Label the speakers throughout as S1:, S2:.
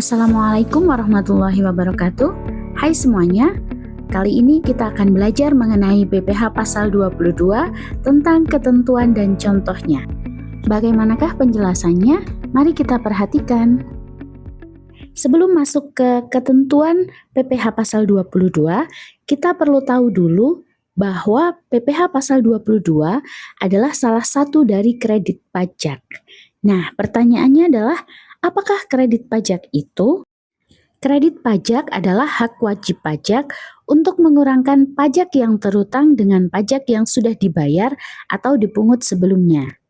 S1: Assalamualaikum warahmatullahi wabarakatuh. Hai semuanya, kali ini kita akan belajar mengenai PPh pasal 22 tentang ketentuan dan contohnya. Bagaimanakah penjelasannya? Mari kita perhatikan. Sebelum masuk ke ketentuan PPh pasal 22, kita perlu tahu dulu bahwa PPh pasal 22 adalah salah satu dari kredit pajak. Nah, pertanyaannya adalah, apakah kredit pajak itu? Kredit pajak adalah hak wajib pajak untuk mengurangkan pajak yang terutang dengan pajak yang sudah dibayar atau dipungut sebelumnya.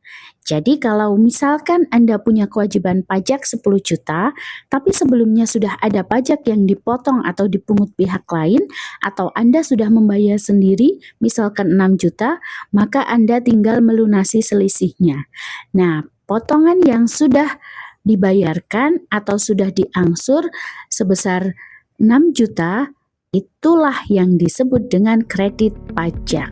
S1: Jadi kalau misalkan Anda punya kewajiban pajak 10 juta, tapi sebelumnya sudah ada pajak yang dipotong atau dipungut pihak lain, atau Anda sudah membayar sendiri, misalkan 6 juta, maka Anda tinggal melunasi selisihnya. Nah, potongan yang sudah dibayarkan atau sudah diangsur sebesar 6 juta, itulah yang disebut dengan kredit pajak.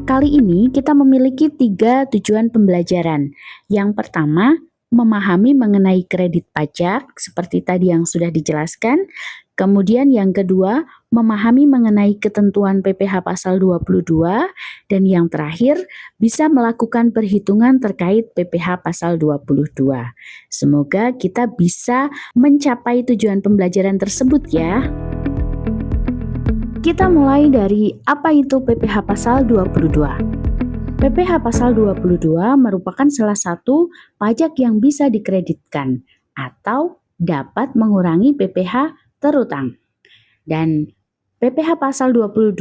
S1: Kali ini kita memiliki 3 tujuan pembelajaran. Yang pertama, memahami mengenai kredit pajak seperti tadi yang sudah dijelaskan. Kemudian yang kedua, memahami mengenai ketentuan PPh pasal 22. Dan yang terakhir, bisa melakukan perhitungan terkait PPh pasal 22. Semoga kita bisa mencapai tujuan pembelajaran tersebut ya. Kita mulai dari apa itu PPh pasal 22. PPh pasal 22 merupakan salah satu pajak yang bisa dikreditkan atau dapat mengurangi PPh terutang. Dan PPh pasal 22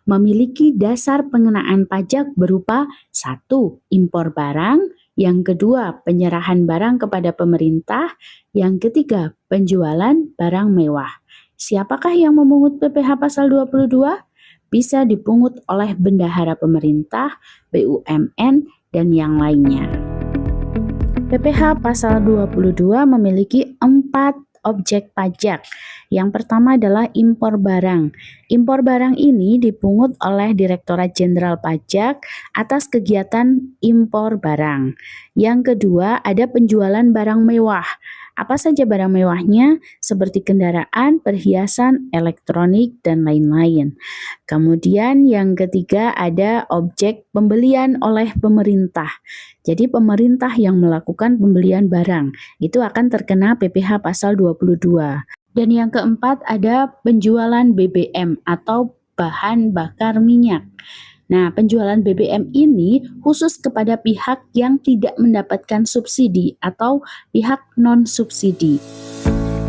S1: memiliki dasar pengenaan pajak berupa 1. Impor barang, yang kedua penyerahan barang kepada pemerintah, yang ketiga penjualan barang mewah. Siapakah yang memungut PPh pasal 22? Bisa dipungut oleh bendahara pemerintah, BUMN, dan yang lainnya. PPh pasal 22 memiliki 4 objek pajak. Yang pertama adalah impor barang. Impor barang ini dipungut oleh Direktorat Jenderal Pajak atas kegiatan impor barang. Yang kedua ada penjualan barang mewah. Apa saja barang mewahnya? Seperti kendaraan, perhiasan, elektronik, dan lain-lain. Kemudian yang ketiga ada objek pembelian oleh pemerintah. Jadi pemerintah yang melakukan pembelian barang itu akan terkena PPh pasal 22. Dan yang keempat ada penjualan BBM atau bahan bakar minyak. Nah, penjualan BBM ini khusus kepada pihak yang tidak mendapatkan subsidi atau pihak non-subsidi.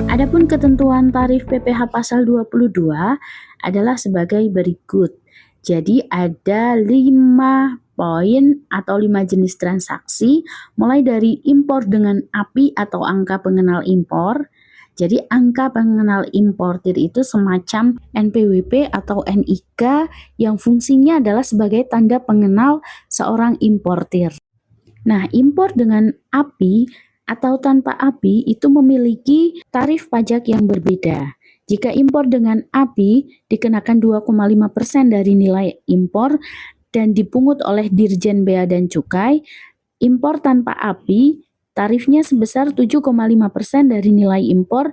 S1: Adapun ketentuan tarif PPh pasal 22 adalah sebagai berikut. Jadi ada 5 poin atau 5 jenis transaksi, mulai dari impor dengan API atau angka pengenal impor. Jadi angka pengenal importir itu semacam NPWP atau NIK yang fungsinya adalah sebagai tanda pengenal seorang importir. Nah, impor dengan API atau tanpa API itu memiliki tarif pajak yang berbeda. Jika impor dengan API dikenakan 2,5% dari nilai impor dan dipungut oleh Dirjen Bea dan Cukai, impor tanpa API tarifnya sebesar 7,5% dari nilai impor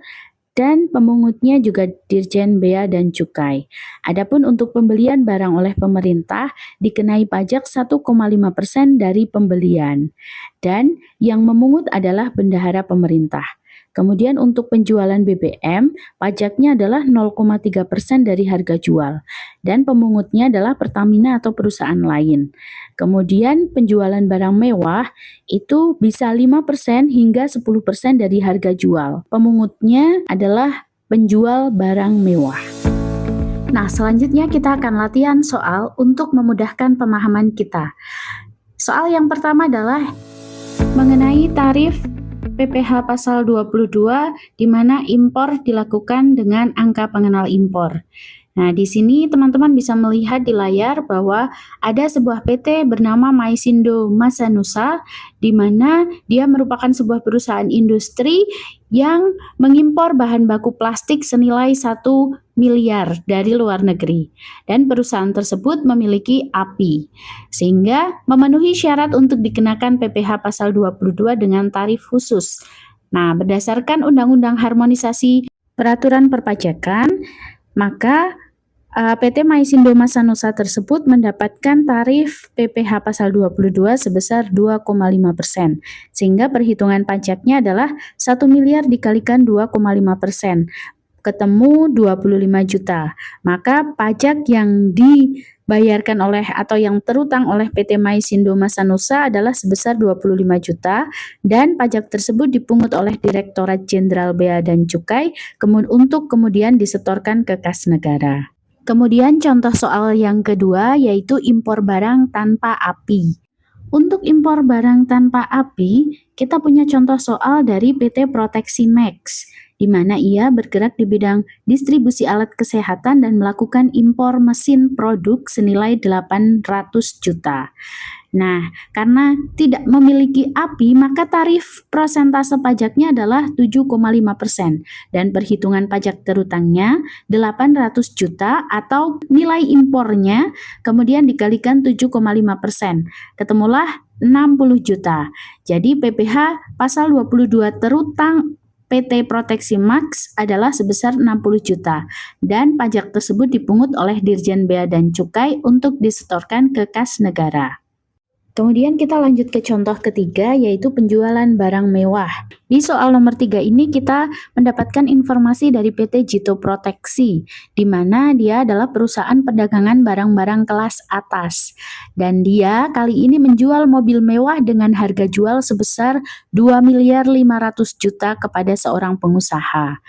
S1: dan pemungutnya juga Dirjen Bea dan Cukai. Adapun untuk pembelian barang oleh pemerintah dikenai pajak 1,5% dari pembelian dan yang memungut adalah bendahara pemerintah. Kemudian untuk penjualan BBM, pajaknya adalah 0,3% dari harga jual dan pemungutnya adalah Pertamina atau perusahaan lain. Kemudian penjualan barang mewah itu bisa 5% hingga 10% dari harga jual. Pemungutnya adalah penjual barang mewah. Nah, selanjutnya kita akan latihan soal untuk memudahkan pemahaman kita. Soal yang pertama adalah mengenai tarif PPh pasal 22 di mana impor dilakukan dengan angka pengenal impor. Nah, di sini teman-teman bisa melihat di layar bahwa ada sebuah PT bernama Maisindo Masanusa di mana dia merupakan sebuah perusahaan industri yang mengimpor bahan baku plastik senilai 1 miliar dari luar negeri. Dan perusahaan tersebut memiliki API sehingga memenuhi syarat untuk dikenakan PPh pasal 22 dengan tarif khusus. Nah, berdasarkan Undang-Undang Harmonisasi Peraturan Perpajakan, maka PT Maisindo Masanusa tersebut mendapatkan tarif PPh pasal 22 sebesar 2,5%, sehingga perhitungan pajaknya adalah 1 miliar dikalikan 2,5%, ketemu 25 juta. Maka pajak yang dibayarkan oleh atau yang terutang oleh PT Maisindo Masanusa adalah sebesar 25 juta dan pajak tersebut dipungut oleh Direktorat Jenderal Bea dan Cukai untuk kemudian disetorkan ke kas negara. Kemudian contoh soal yang kedua yaitu impor barang tanpa api. Untuk impor barang tanpa api, kita punya contoh soal dari PT Proteksi Max, di mana ia bergerak di bidang distribusi alat kesehatan dan melakukan impor mesin produk senilai 800 juta. Nah, karena tidak memiliki API, maka tarif persentase pajaknya adalah 7,5% dan perhitungan pajak terutangnya 800 juta atau nilai impornya kemudian dikalikan 7,5%. Ketemulah 60 juta. Jadi PPh pasal 22 terutang PT Proteksi Max adalah sebesar 60 juta dan pajak tersebut dipungut oleh Dirjen Bea dan Cukai untuk disetorkan ke kas negara. Kemudian kita lanjut ke contoh ketiga yaitu penjualan barang mewah. Di soal nomor 3 ini kita mendapatkan informasi dari PT Jito Proteksi, di mana dia adalah perusahaan perdagangan barang-barang kelas atas. Dan dia kali ini menjual mobil mewah dengan harga jual sebesar 2 miliar 500 juta kepada seorang pengusaha.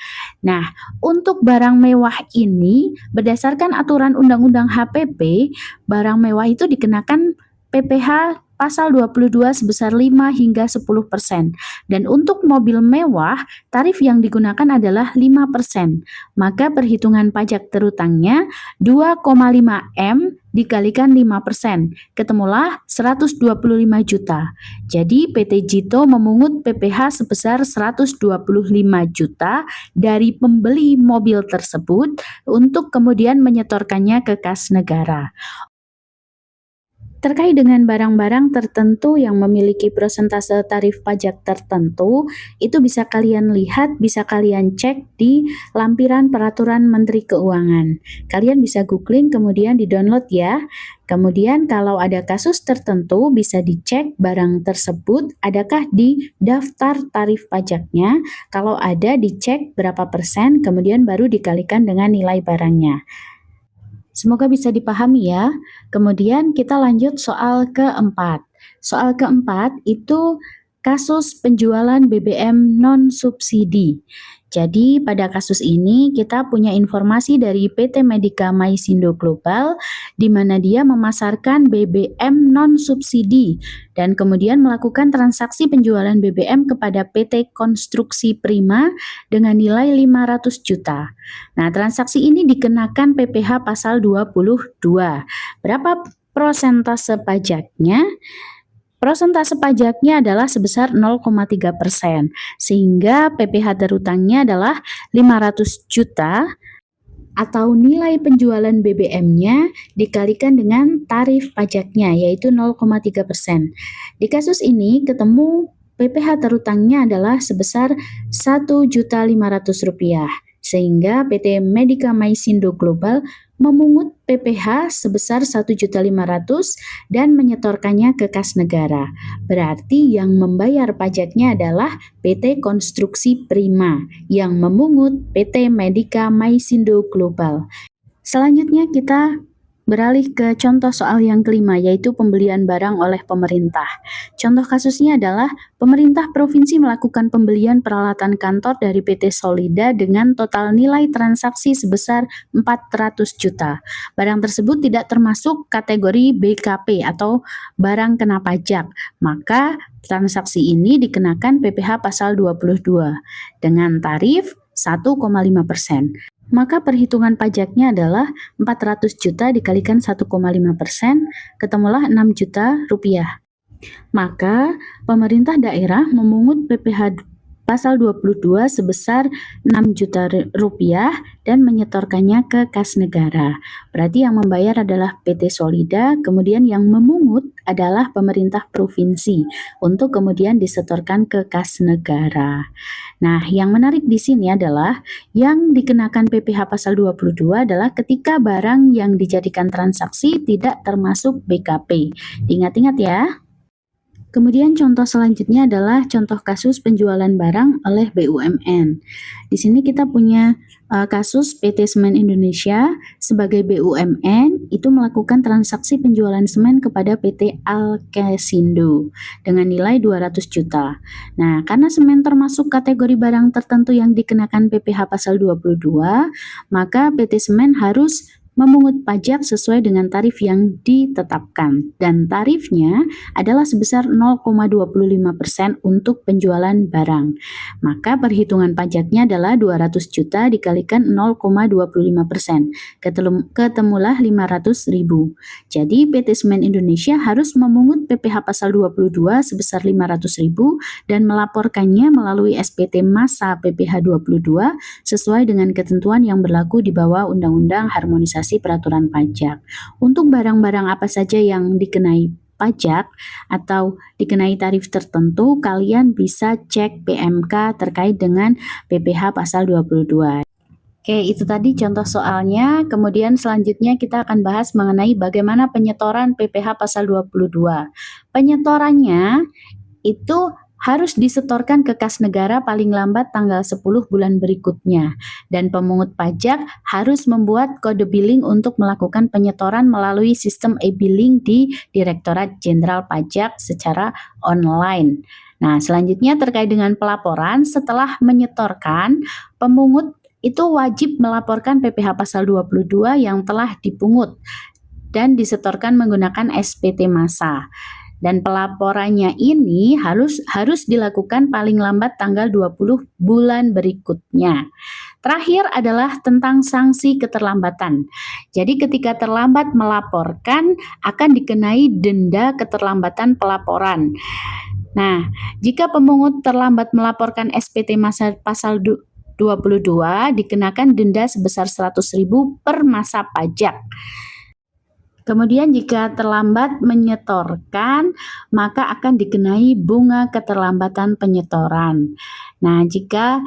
S1: Nah, untuk barang mewah ini berdasarkan aturan Undang-Undang HPP, barang mewah itu dikenakan PPh pasal 22 sebesar 5 hingga 10%. Dan untuk mobil mewah, tarif yang digunakan adalah 5%. Maka perhitungan pajak terutangnya 2,5 M dikalikan 5%. Ketemulah 125 juta. Jadi PT Jito memungut PPh sebesar 125 juta dari pembeli mobil tersebut untuk kemudian menyetorkannya ke kas negara. Terkait dengan barang-barang tertentu yang memiliki persentase tarif pajak tertentu, itu bisa kalian lihat, bisa kalian cek di lampiran Peraturan Menteri Keuangan. Kalian bisa googling kemudian di-download ya. Kemudian kalau ada kasus tertentu bisa dicek barang tersebut adakah di daftar tarif pajaknya. Kalau ada dicek berapa persen, kemudian baru dikalikan dengan nilai barangnya. Semoga bisa dipahami ya. Kemudian kita lanjut soal keempat. Soal keempat itu kasus penjualan BBM non-subsidi. Jadi pada kasus ini kita punya informasi dari PT Medika Maisindo Global di mana dia memasarkan BBM non-subsidi dan kemudian melakukan transaksi penjualan BBM kepada PT Konstruksi Prima dengan nilai 500 juta. Nah, transaksi ini dikenakan PPh pasal 22. Berapa persentase pajaknya? Persentase pajaknya adalah sebesar 0,3%, sehingga PPh terutangnya adalah 500 juta atau nilai penjualan BBM-nya dikalikan dengan tarif pajaknya yaitu 0,3%. Di kasus ini ketemu PPh terutangnya adalah sebesar Rp1.500.000 sehingga PT Medika Maisindo Global memungut PPh sebesar 1.500.000 dan menyetorkannya ke kas negara. Berarti yang membayar pajaknya adalah PT Konstruksi Prima yang memungut PT Medika Maisindo Global. Selanjutnya kita beralih ke contoh soal yang kelima, yaitu pembelian barang oleh pemerintah. Contoh kasusnya adalah pemerintah provinsi melakukan pembelian peralatan kantor dari PT Solida dengan total nilai transaksi sebesar 400 juta. Barang tersebut tidak termasuk kategori BKP atau barang kena pajak, maka transaksi ini dikenakan PPh pasal 22 dengan tarif 1,5%. Maka perhitungan pajaknya adalah 400 juta dikalikan 1,5%, ketemulah 6 juta rupiah. Maka pemerintah daerah memungut PPh pasal 22 sebesar 6 juta rupiah dan menyetorkannya ke kas negara. Berarti yang membayar adalah PT Solida, kemudian yang memungut adalah pemerintah provinsi untuk kemudian disetorkan ke kas negara. Nah, yang menarik di sini adalah yang dikenakan PPh pasal 22 adalah ketika barang yang dijadikan transaksi tidak termasuk BKP. Diingat-ingat ya. Kemudian contoh selanjutnya adalah contoh kasus penjualan barang oleh BUMN. Di sini kita punya kasus PT Semen Indonesia sebagai BUMN itu melakukan transaksi penjualan semen kepada PT Alkesindo dengan nilai 200 juta. Nah, karena semen termasuk kategori barang tertentu yang dikenakan PPh pasal 22, maka PT Semen harus memungut pajak sesuai dengan tarif yang ditetapkan, dan tarifnya adalah sebesar 0,25% untuk penjualan barang. Maka perhitungan pajaknya adalah 200 juta dikalikan 0,25%, ketemulah 500.000. Jadi PT Semen Indonesia harus memungut PPh pasal 22 sebesar 500.000 dan melaporkannya melalui SPT Masa PPh 22 sesuai dengan ketentuan yang berlaku di bawah Undang-Undang Harmonisasi Peraturan Pajak. Untuk barang-barang apa saja yang dikenai pajak atau dikenai tarif tertentu, kalian bisa cek PMK terkait dengan PPh pasal 22. Oke, itu tadi contoh soalnya. Kemudian selanjutnya kita akan bahas mengenai bagaimana penyetoran PPh pasal 22. Penyetorannya itu harus disetorkan ke kas negara paling lambat tanggal 10 bulan berikutnya, dan pemungut pajak harus membuat kode billing untuk melakukan penyetoran melalui sistem e-billing di Direktorat Jenderal Pajak secara online. Nah, selanjutnya terkait dengan pelaporan, setelah menyetorkan, pemungut itu wajib melaporkan PPh pasal 22 yang telah dipungut dan disetorkan menggunakan SPT Masa. Dan pelaporannya ini harus dilakukan paling lambat tanggal 20 bulan berikutnya. Terakhir adalah tentang sanksi keterlambatan. Jadi ketika terlambat melaporkan akan dikenai denda keterlambatan pelaporan. Nah, jika pemungut terlambat melaporkan SPT Masa pasal 22 dikenakan denda sebesar 100.000 per masa pajak. Kemudian jika terlambat menyetorkan, maka akan dikenai bunga keterlambatan penyetoran. Nah, jika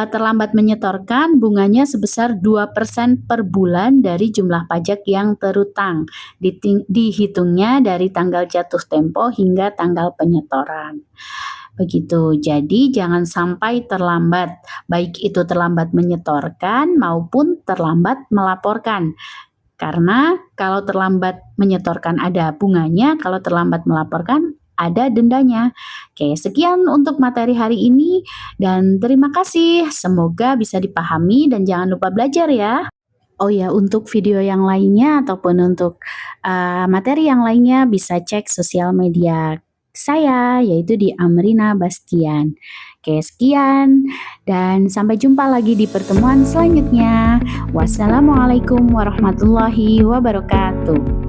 S1: terlambat menyetorkan, bunganya sebesar 2% per bulan dari jumlah pajak yang terutang. Dihitungnya dari tanggal jatuh tempo hingga tanggal penyetoran. Begitu, jadi jangan sampai terlambat, baik itu terlambat menyetorkan maupun terlambat melaporkan. Karena kalau terlambat menyetorkan ada bunganya, kalau terlambat melaporkan ada dendanya. Oke, sekian untuk materi hari ini dan terima kasih. Semoga bisa dipahami dan jangan lupa belajar ya. Oh ya, untuk video yang lainnya ataupun untuk materi yang lainnya bisa cek sosial media saya, yaitu di Amrina Bastian. Oke, sekian dan sampai jumpa lagi di pertemuan selanjutnya. Wassalamualaikum warahmatullahi wabarakatuh.